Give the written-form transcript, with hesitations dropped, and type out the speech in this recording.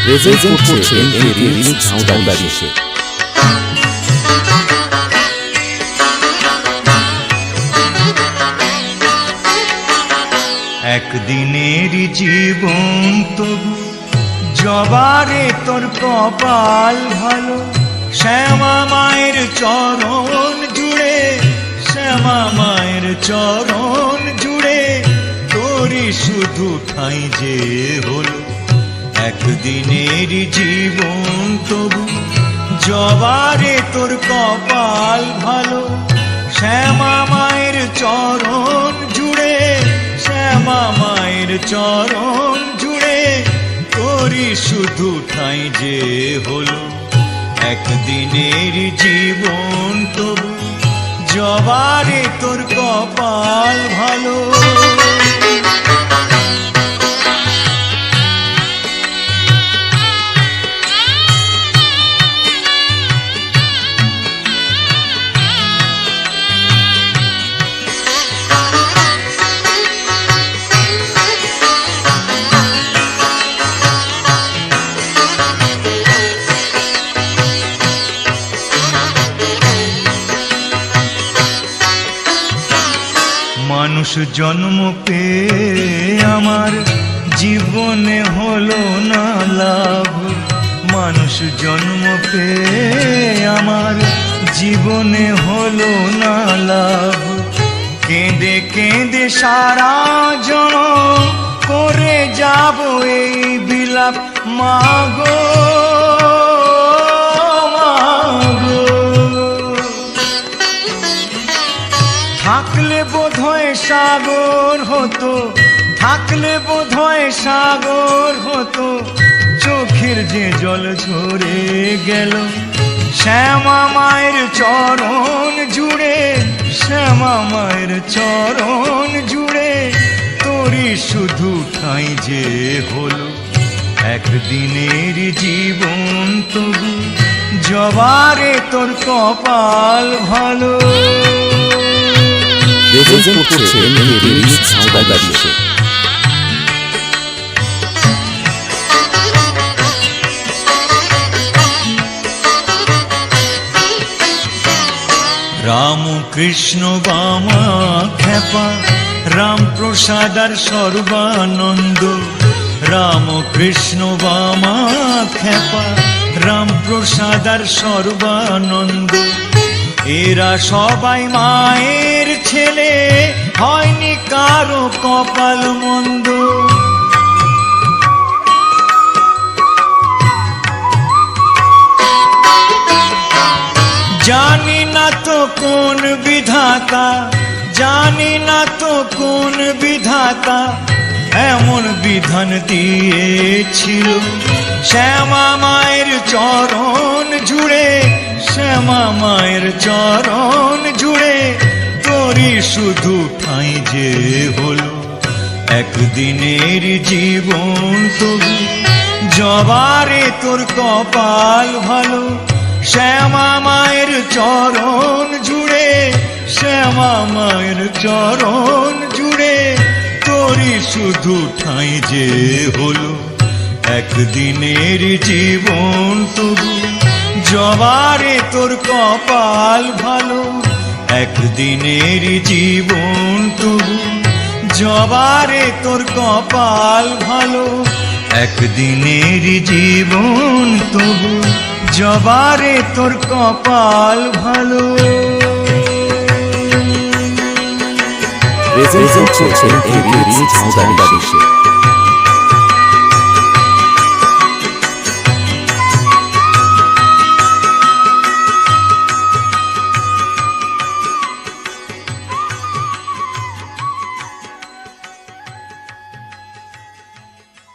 Present করছে এমকে remix ঝাউদারিসে। একদিনের জীবন তবু জবারে তোর কপাল ভালো, শ্যামা মায়ের চরণ জুড়ে, শ্যামা মায়ের চরণ জুড়ে তোরই শুধু ঠাঁই যে হলো। একদিনের জীবন তবু জবারে তোর কপাল ভালো, শ্যামা মায়ের চরণ জুড়ে, শ্যামা মায়ের চরণ জুড়ে তোরই শুধু ঠাঁই যে হলো। একদিনের জীবন তবু জবারে তোর কপাল ভালো। মানুষ জন্ম পেয়ে আমার জীবনে হলো না লাভ, মানুষ জন্ম পেয়ে আমার জীবনে হলো না লাভ। কেঁদে কেঁদে সারা জনম করে যাব এই বিলাপ, মাগো মাগো। থাকলে বোধহয় সাগর হতো, থাকলে বোধহয় সাগর হতো, চোখের যে জল ঝরে গেল। শ্যামা মায়ের চরণ জুড়ে, শ্যামা মায়ের চরণ জুড়ে তোরই শুধু ঠাঁই যে হলো। একদিনের জীবন তবু জবারে তোর কপাল ভালো। প্রেজেন্ট করছে এমকে রিমিক্স ঝাউদারিসে। রাম কৃষ্ণ বামা খেপা, রাম প্রসাদ আর সর্বানন্দ। রাম কৃষ্ণ বামা খেপা, রাম প্রসাদ আর সর্বানন্দ। এরা সবাই মায়ের ছেলে, হয়নি কারো কপাল মন্দ। জানি না তো কোন বিধাতা, জানি না তো কোন বিধাতা এমন বিধান দিয়েছিল। শ্যামা মায়ের চরণ জুড়ে, শ্যামা মায়ের চরণ জুড়ে তোরই শুধু ঠাঁই যে হলো। একদিনের জীবন তবু জবারে তোর কপাল ভালো, শ্যামা মায়ের চরণ জুড়ে, শ্যামা মায়ের চরণ জুড়ে তোরই শুধু ঠাঁই যে হলো। একদিনের জীবন তবু জবারে তোর কপাল ভালো, একদিনের জীবন তবু জবারে তোর কপাল ভালো। একদিনের জীবন তবু জবারে তোর কপাল ভালো। প্রেজেন্ট করছে এমকে রিমিক্স ঝাউদারিসে।